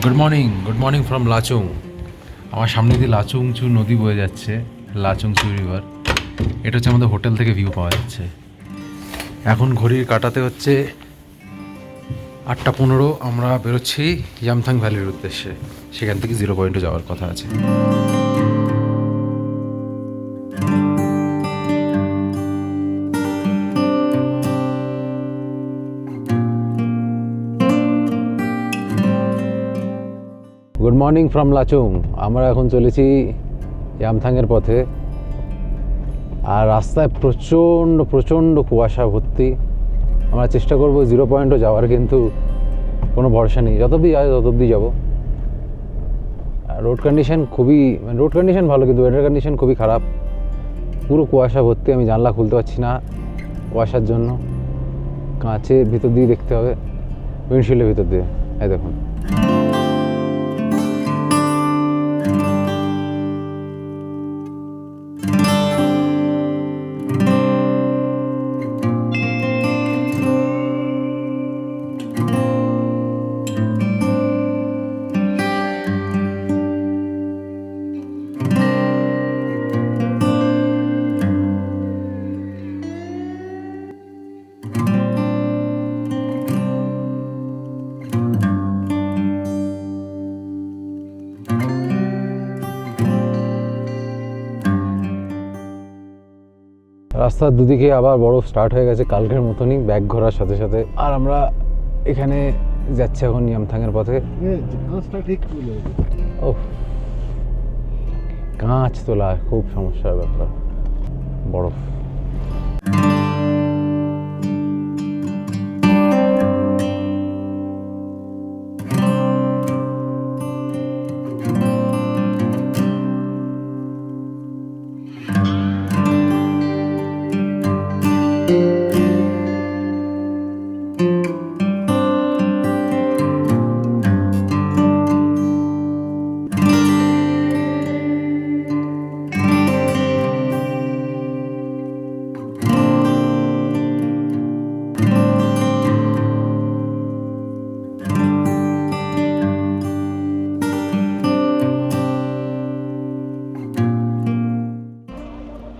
Good morning from Lachung. আমার সামনে দিয়ে লাচুংচু নদী বয়ে যাচ্ছে, লাচুংচু রিভার। এটা হচ্ছে আমাদের হোটেল থেকে ভিউ পাওয়া যাচ্ছে। এখন ঘড়ির কাটাতে হচ্ছে 8:15। আমরা বেরোচ্ছি ইয়ামথাং ভ্যালির উদ্দেশ্যে। সেখান থেকে 0 পয়েন্টে যাওয়ার কথা আছে। Good morning from Lachung. আমরা এখন চলেছি ইয়ামথাংয়ের পথে। আর রাস্তায় প্রচণ্ড প্রচণ্ড কুয়াশা ভর্তি। আমরা চেষ্টা করব 0 পয়েন্টও যাওয়ার, কিন্তু কোনো ভরসা নেই। যত অব্দি যায় তত অব্দি যাবো। রোড কন্ডিশন রোড কন্ডিশন ভালো, কিন্তু ওয়েদার কন্ডিশন খুবই খারাপ। পুরো কুয়াশা ভর্তি। আমি জানলা খুলতে পারছি না কুয়াশার জন্য। কাঁচের ভিতর দিয়ে দেখতে হবে, উইন্ডশিল্ডের ভিতর দিয়ে। এই দেখুন, রাস্তার দুদিকে আবার বরফ স্টার্ট হয়ে গেছে কালকের মতনই, ব্যাগ ঘোরার সাথে সাথে। আর আমরা এখানে যাচ্ছি এখন ইয়ামথাংয়ের পথে। ও, কাঁচ তোলা খুব সমস্যার ব্যাপার, বরফ।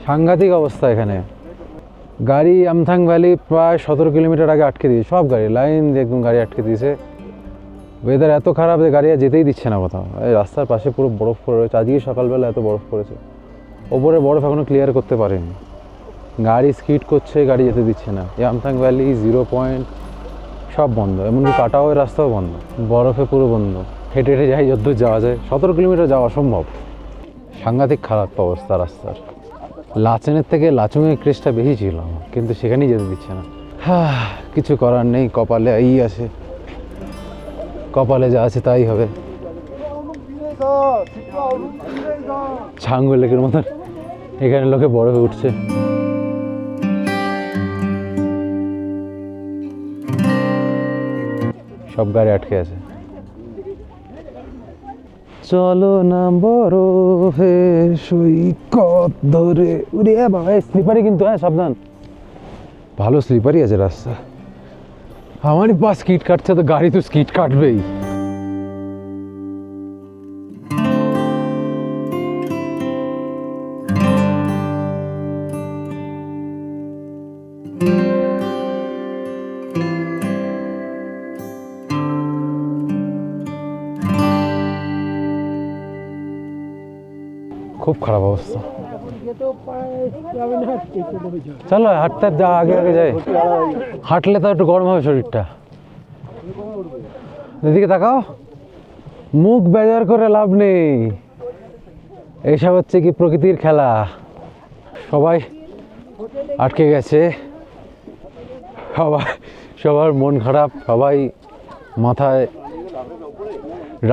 সাংঘাতিক অবস্থা এখানে। গাড়ি ইয়ামথাং ভ্যালি প্রায় 17 কিলোমিটার আগে আটকে দিয়েছে। সব গাড়ি লাইন দিয়ে একদম গাড়ি আটকে দিয়েছে। ওয়েদার এত খারাপ যে গাড়ি আর যেতেই দিচ্ছে না কোথাও। এই রাস্তার পাশে পুরো বরফ পড়ে রয়েছে। আজকে সকালবেলা এত বরফ পড়েছে। ওপরে বরফ এখনও ক্লিয়ার করতে পারেনি। গাড়ি স্কিড করছে, গাড়ি যেতে দিচ্ছে না। ইয়ামথাং ভ্যালি, 0 পয়েন্ট সব বন্ধ। এমনকি কাটাওয়ের রাস্তাও বন্ধ, বরফে পুরো বন্ধ। হেঁটে হেঁটে যাই যতদূর যাওয়া যায়। 17 কিলোমিটার যাওয়া অসম্ভব। সাংঘাতিক খারাপ অবস্থা রাস্তার। লাচেনের থেকে লাচুংয়ের ক্রেজটা বেশি ছিল আমার, কিন্তু সেখানেই যেতে দিচ্ছে না। কিছু করার নেই, কপালে এই আছে, কপালে যা আছে তাই হবে। ছাঙ্গু লেকের মতন এখানে লোকে বড় হয়ে উঠছে। সব গাড়ি আটকে আছে। চলো না বরফের সৈকত ধরে। উরে বাবা, স্লিপারি কিন্তু, হ্যাঁ সাবধান। ভালো স্লিপারি আছে রাস্তা। আমারই পা স্কিড কাটছে, তো গাড়ি তো স্কিড কাটবেই। খুব খারাপ অবস্থা। চলো হাঁটতে আগে আগে যাই। হাঁটলে তো একটু গরম হবে শরীরটা। এদিকে তাকাও, মুখ বেজার করে লাভ নেই। এইসব হচ্ছে কি প্রকৃতির খেলা। সবাই আটকে গেছে, সবার মন খারাপ, সবাই মাথায়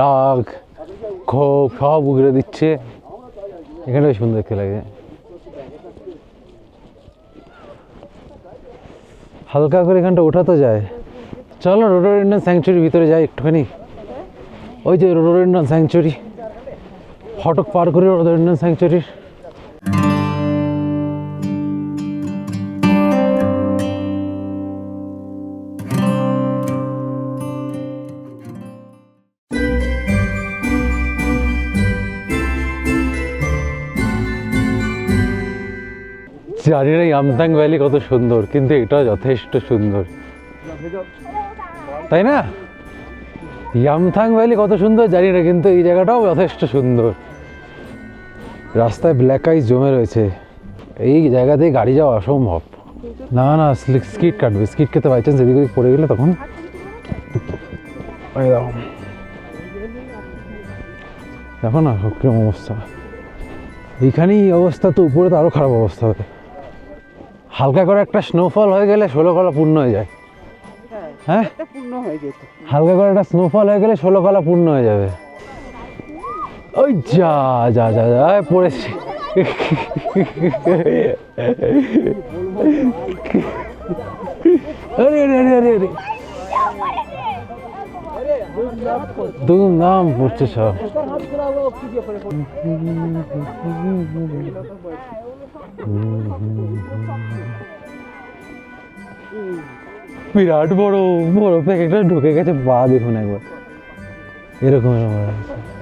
রাগ ক্ষোভ সব উগড়ে দিচ্ছে। এখানে বেশ সুন্দর দেখতে লাগে। হালকা করে এখানটা ওঠা তো যায়। চলো রোডোডেনড্রন স্যাংচুরির ভিতরে যাই একটুখানি। ওই যে রোডোডেনড্রন স্যাংচুরি, ফটক পার করে রোডোডেনড্রন স্যাংচুরির। জানি না ইয়ামথাং ভ্যালি কত সুন্দর, কিন্তু এটা যথেষ্ট সুন্দর, তাই না? ইয়ামথাং ভ্যালি কত সুন্দর জানি না, কিন্তু এই জায়গাটাও যথেষ্ট সুন্দর। রাস্তায় ব্ল্যাক আইস জমে রয়েছে, এই জায়গাতেই গাড়ি যাওয়া অসম্ভব। না না, স্কিট কাটবে, স্কিট খেতে বাই চান্স এদিক ওদিক পড়ে গেলে তখন দেখো না কিরকম অবস্থা। এইখানেই অবস্থা, তো উপরে তো আরও খারাপ অবস্থা হবে। হালকা করে একটা স্নোফল হয়ে গেলে 16 কলা পূর্ণ হয়ে যায়। হ্যাঁ, হালকা করে একটা স্নোফল হয়ে গেলে 16 কলা পূর্ণ হয়ে যাবে। ওই যা যা যা যা পড়েছি। আরে আরে আরে আরে আরে দুমদাম পড়ছে সব। বিরাট বড় বড় প্যাকেটটা ঢুকে গেছে, পা দেখুন একবার, এরকম এরকম।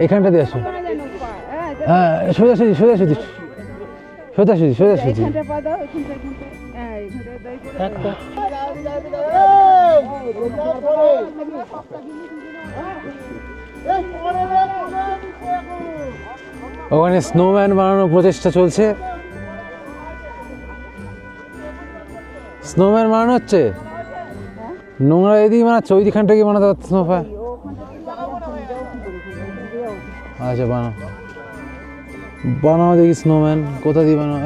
এখানটা দিয়ে আসো, হ্যাঁ সোজাসুজি সোজাসুজি সোজাসুজি সোজাসুজি। ওখানে স্নোম্যান বানানোর প্রচেষ্টা চলছে, স্নোম্যান বানানো হচ্ছে। নোংরা এদিকে বানাচ্ছে, ওইদিকখানটা কি বানাতে পারছে স্নোফ্যান? আচ্ছা বানাও বানাও দেখি স্নোম্যান, কোথা দিয়ে বানাও?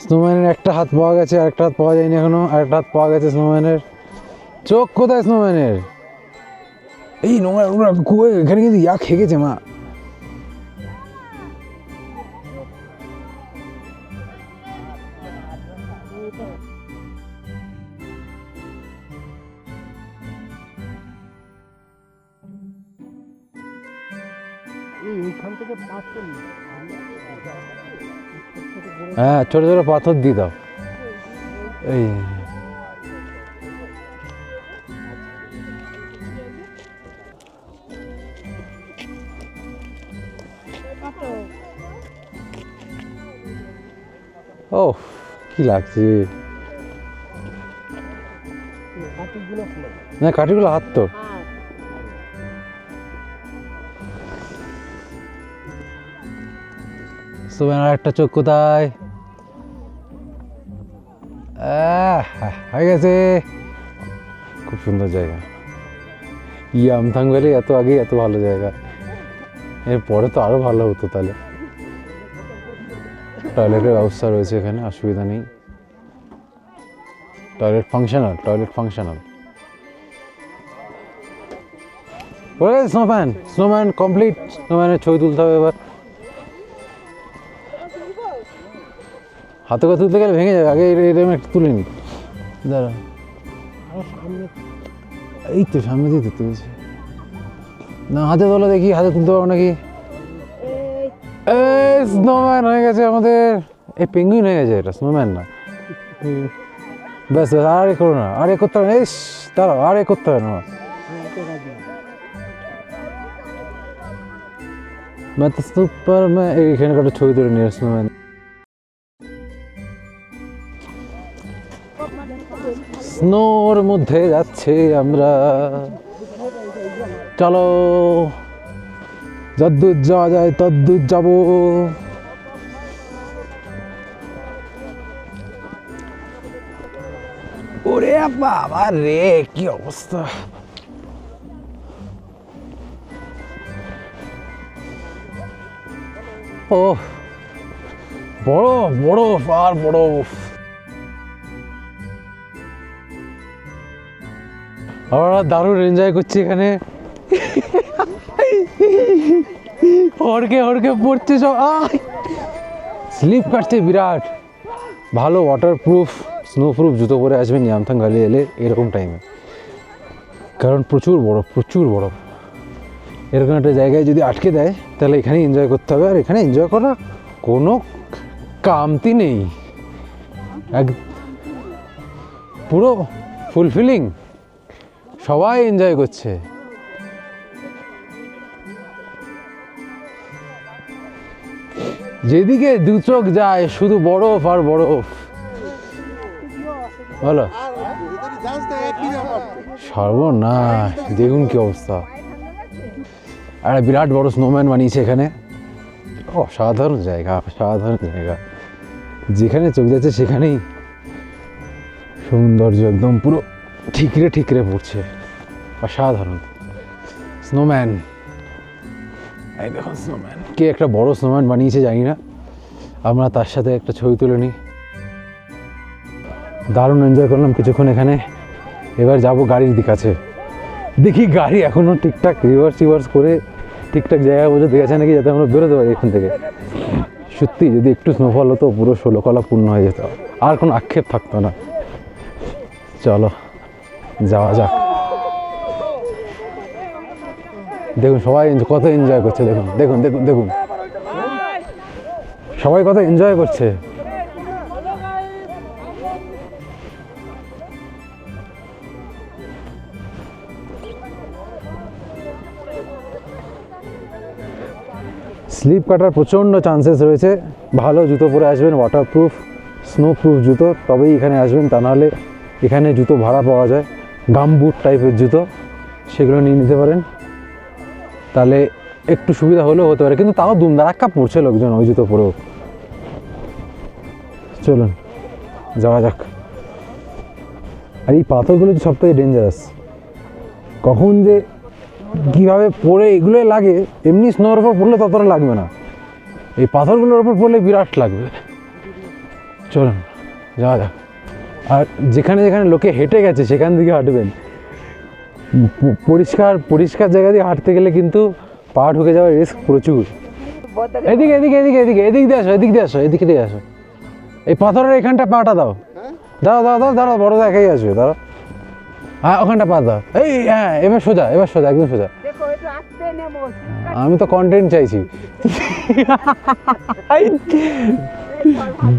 স্নোম্যানের একটা হাত পাওয়া গেছে, আরেকটা হাত পাওয়া যায়নি এখনো। আরেকটা হাত পাওয়া গেছে স্নোম্যানের। চোখ কোথায় স্নোম্যানের? এই নোংরা নোংরা কুয়ে, এখানে কিন্তু ইয়া খেয়ে গেছে মা। হ্যাঁ, ছোট ছোট পাথর দিয়ে দাও। এই ও কি লাগছে না, কাঠিগুলো হাত তো। আর একটা চোখ কোথায়? হয়ে গেছে। খুব সুন্দর জায়গা ইয়ামথাং ভ্যালি, এত আগে এত ভালো জায়গা, এরপরে তো আরো ভালো হতো। তাহলে টয়লেটের ব্যবস্থা রয়েছে এখানে, অসুবিধা নেই। Toilet functional, toilet functional. Snowman, snowman complete. স্নোম্যানের ছবি তুলতে হবে এবার। হাতে করে তুলতে গেলে ভেঙে যাবে, আগে এরকম একটু তুলে নি। দাঁড়া, এই তো সামনে দিয়ে তুলছে না, হাতে তোলা দেখি, হাতে তুলতে পারবো নাকি? স্নোম্যান হয়ে গেছে আমাদের। এই পেঙ্গুইন হয়ে গেছে, এটা স্নোম্যান না। ব্যাস ব্যাস, আর এ করো না, আর এ করতে হবে না। দাঁড়াও, আর এ করতে হবে না। এইখানে একটা ছবি তুলে নিয়ে স্নোম্যান। স্নোর মধ্যে যাচ্ছে আমরা, চলো যদ্দূর যাওয়া যায় তদ্দূর যাব। ওরে বাবা রে, কি অবস্থা! ও বরফ বরফ আর বরফ। আমরা দারুণ এনজয় করছি এখানে। হড়কে হড়কে পড়ছে সব, স্লিপ কাটছে বিরাট। ভালো ওয়াটারপ্রুফ স্নোপ্রুফ জুতো পরে আসবেন ইয়ামথাং ভ্যালি এলে এরকম টাইমে, কারণ প্রচুর বরফ, প্রচুর বরফ। এরকম একটা জায়গায় যদি আটকে দেয় তাহলে এখানে এনজয় করতে হবে। আর এখানে এনজয় করা কোনো কামতি নেই। পুরো ফুলফিলিং, সবাই এনজয় করছে। যেদিকে দু চোখ যায় শুধু বরফ আর বরফ। বলো সর্বনাশ, দেখুন কি অবস্থা। একটা বিরাট বড় স্নোম্যান বানিয়েছে এখানে। অসাধারণ জায়গা, অসাধারণ জায়গা। যেখানে চোখ যাচ্ছে সেখানেই সৌন্দর্য একদম পুরো ঠিকরে ঠিকরে পড়ছে। অসাধারণ স্নোম্যান। এই দেখুন স্নোম্যান, কে একটা বড় স্নোম্যান বানিয়েছে জানি না, আমরা তার সাথে একটা ছবি তুলে নিই। দারুণ এনজয় করলাম কিছুক্ষণ এখানে। এবার যাব গাড়ির দিক আছে, দেখি গাড়ি এখনো ঠিকঠাক রিভার্স করে ঠিকঠাক জায়গায় বসে দেখেছে নাকি, যাতে আমরা বেরোতে পারি এখান থেকে। সত্যি যদি একটু স্নোফল হতো পুরো 16 কলা পূর্ণ হয়ে যেত, আর কোনো আক্ষেপ থাকতো না। চলো যাওয়া যাক। দেখুন সবাই কত এনজয় করছে, দেখুন দেখুন দেখুন দেখুন সবাই কত এনজয় করছে। স্লিপ কাটার প্রচণ্ড চান্সেস রয়েছে। ভালো জুতো পরে আসবেন, ওয়াটারপ্রুফ স্নোপ্রুফ জুতো, তবেই এখানে আসবেন। তা নাহলে এখানে জুতো ভাড়া পাওয়া যায়, গামবুট টাইপের জুতো, সেগুলো নিয়ে নিতে পারেন। তাহলে একটু সুবিধা হলেও হতে পারে, কিন্তু তাও দুমদারাক্কা পড়ছে লোকজন ওই জুতো পরেও। চলুন যাওয়া যাক। আর এই পাথরগুলো সব থেকে ডেঞ্জারাস, কখন যে কীভাবে পড়ে এগুলোই লাগে। এমনি স্নোর ওপর পড়লে ততটা লাগবে না, এই পাথরগুলোর ওপর পড়লে বিরাট লাগবে। চলুন যাওয়া যাক। আর যেখানে যেখানে লোকে হেঁটে গেছে সেখান থেকে হাঁটবেন। পরিষ্কার পরিষ্কার জায়গা দিয়ে হাঁটতে গেলে কিন্তু পা ঢুকে যাওয়ার রিস্ক প্রচুর। এদিকে এদিকে এদিকে এদিকে এদিক দিয়ে আসো, এদিক দিয়ে আসো, এদিকে দিয়ে আসো। এই পাথরের এখানটা পাটা দাও, দাও দাও দাও দাঁড়াও, বড় দেখাই আসবে, দাঁড়াও। হ্যাঁ ওখানটা পা দাও। এই হ্যাঁ এবার সোজা, এবার সোজা, একদম সোজা। আমি তো কন্টেন্ট চাইছি।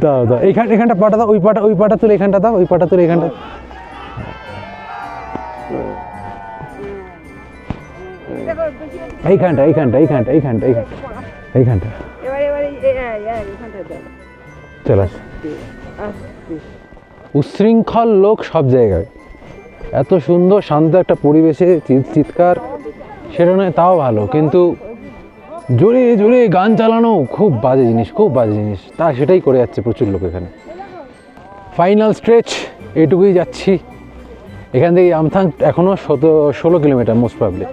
দাও দাও, এখানটা পাটা দাও, ওই পাটা তুলে এখানটা দাও, ওই পাটা তুলে এখানটা। এইখানটা এইখানটা এইখানটা এইখানটা এইখানটা এইখানটা চলে আস। উচ্ছৃঙ্খল লোক সব জায়গায়, এত সুন্দর শান্ত একটা পরিবেশে চিৎকার সেটা নয় তাও ভালো, কিন্তু জোরে জোরে গান চালানো খুব বাজে জিনিস, খুব বাজে জিনিস। তা সেটাই করে যাচ্ছে প্রচুর লোক এখানে। ফাইনাল স্ট্রেচ এইটুকুই যাচ্ছি। এখান থেকে আমথাং এখনো 16 কিলোমিটার মোস্ট প্রবাবলি।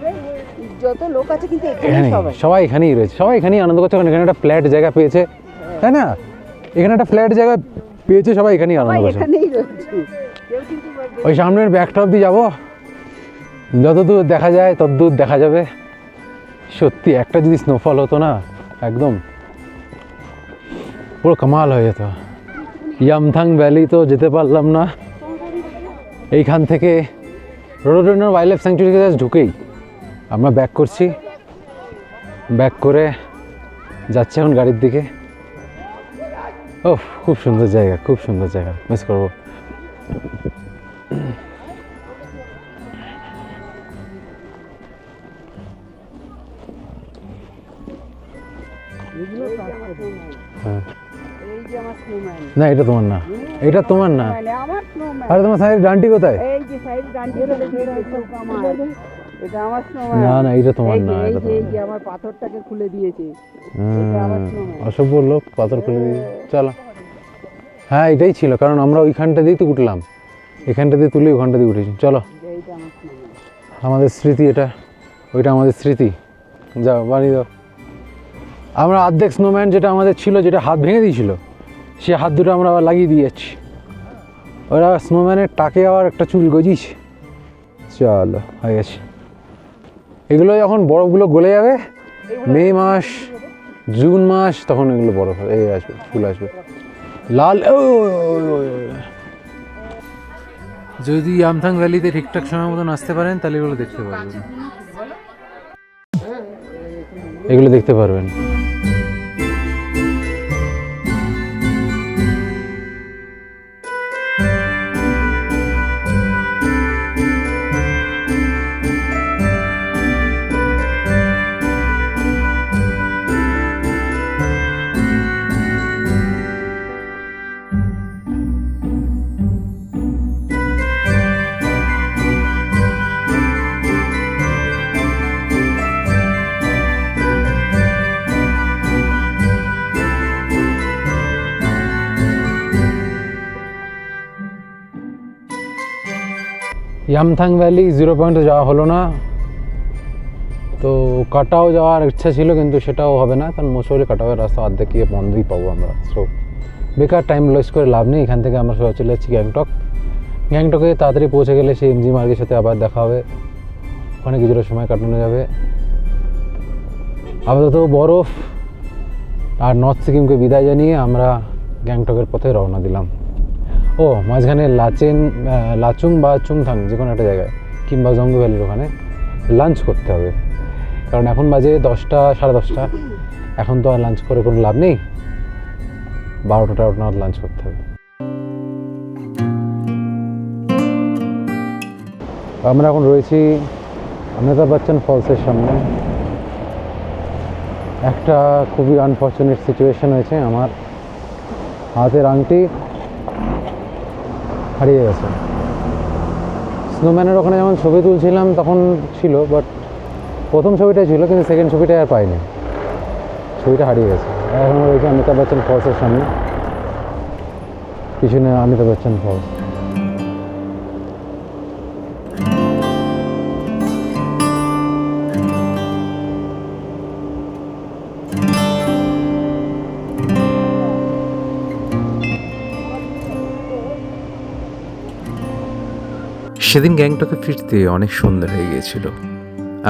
যত লোক আছে কিন্তু এখানে সবাই এখানেই রয়েছে, সবাই এখানেই আনন্দ করছে, কারণ এখানে একটা ফ্ল্যাট জায়গা পেয়েছে, তাই না? এখানে একটা ফ্ল্যাট জায়গা পেয়েছে, সবাই এখানেই আনন্দ করছে। ওই সামনের ব্যাকটা অব্দি যাবো, যতদূর দেখা যায় ততদূর দেখা যাবে। সত্যি একটা যদি স্নোফল হতো না, একদম পুরো কামাল হয়ে যেত। ইয়ামথাং ভ্যালি তো যেতে পারলাম না, এইখান থেকে রোডোডেন্ড্রন ওয়াইল্ড লাইফ স্যাংচুয়ারি কাছে ঢুকেই আমরা ব্যাক করছি। ব্যাক করে যাচ্ছে এখন গাড়ির দিকে। ও খুব সুন্দর জায়গা, খুব সুন্দর জায়গা, মিস করবো। হ্যাঁ না এটা তোমার না, এটা তোমার না। আরে তোমার সাইড ডান্টি কোথায়? না না এটা তোমার না, এটা আমার পাথরটাকে খুলে দিয়েছে। অসভ্য লোক পাথর খুলে দিয়েছে। চলো, হ্যাঁ এটাই ছিল, কারণ আমরা ওইখানটা দিয়েই তো উঠলাম, এখানটা দিয়ে তুলে ওখানটা দিয়ে উঠেছি। চলো আমাদের স্মৃতি এটা, ওইটা আমাদের স্মৃতি। যাও বানিয়ে দাও। আমরা অর্ধেক স্নোম্যান যেটা আমাদের ছিল, যেটা হাত ভেঙে দিয়েছিল, সে হাত দুটো আমরা আবার লাগিয়ে দিয়ে যাচ্ছি। ওরা স্নোম্যানের টাকে আবার একটা চুল গজিয়েছে। চলো হয়ে গেছে। এগুলো যখন বরফগুলো গলে যাবে, মে মাস জুন মাস, তখন এগুলো বরফ এই আসবে, ফুল আসবে লাল। যদি আমথাং ভ্যালিতে ঠিকঠাক সময় মতন আসতে পারেন তাহলে এগুলো দেখতে পারবেন, এগুলো দেখতে পারবেন। ইয়ামথাং ভ্যালি 0 পয়েন্টে যাওয়া হলো না, তো কাটাও যাওয়ার ইচ্ছা ছিল কিন্তু সেটাও হবে না, কারণ মসৌরি কাটাওয়ের রাস্তা অর্ধেক গিয়ে বন্ধই পাবো আমরা। সো বেকার টাইম ওয়েস্ট করে লাভ নেই। এখান থেকে আমরা সবাই চলে যাচ্ছি গ্যাংটক। গ্যাংটকে তাড়াতাড়ি পৌঁছে গেলে সেই এমজি মার্গের সাথে আবার দেখা হবে, ওখানে কিছুটা সময় কাটানো যাবে। আপাতত বরফ আর নর্থ সিকিমকে বিদায় জানিয়ে আমরা গ্যাংটকের পথে রওনা দিলাম। ও মাঝখানে লাচুং বা চুংথাং যে কোনো একটা জায়গায় কিংবা জঙ্গু ভ্যালির ওখানে লাঞ্চ করতে হবে, কারণ এখন বাজে 10টা সাড়ে 10টা, এখন তো আর লাঞ্চ করে কোনো লাভ নেই, 12টা নাগাদ লাঞ্চ করতে হবে। আমরা এখন রয়েছি অমিতাভ বচ্চন ফলসের সামনে। একটা খুবই আনফর্চুনেট সিচুয়েশন হয়েছে, আমার হাতের আংটি হারিয়ে গেছে। স্নোম্যানের ওখানে যেমন ছবি তুলছিলাম তখন ছিল, বাট প্রথম ছবিটা ছিল কিন্তু সেকেন্ড ছবিটা আর পাইনি, ছবিটা হারিয়ে গেছে। এখন রয়েছে অমিতাভ বচ্চন ফলসের সামনে, পিছনে অমিতাভ বচ্চন ফলস। সেদিন গ্যাংটকে ফিরতে অনেক সন্ধ্যা হয়ে গিয়েছিল।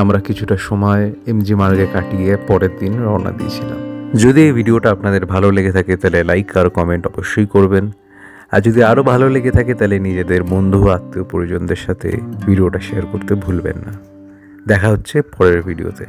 আমরা কিছুটা সময় এমজি মার্গে কাটিয়ে পরের দিন রওনা দিয়েছিলাম। যদি এই ভিডিওটা আপনাদের ভালো লেগে থাকে তাহলে লাইক আর কমেন্ট অবশ্যই করবেন, আর যদি আরও ভালো লেগে থাকে তাহলে নিজেদের বন্ধু আত্মীয় পরিজনদের সাথে ভিডিওটা শেয়ার করতে ভুলবেন না। দেখা হচ্ছে পরের ভিডিওতে।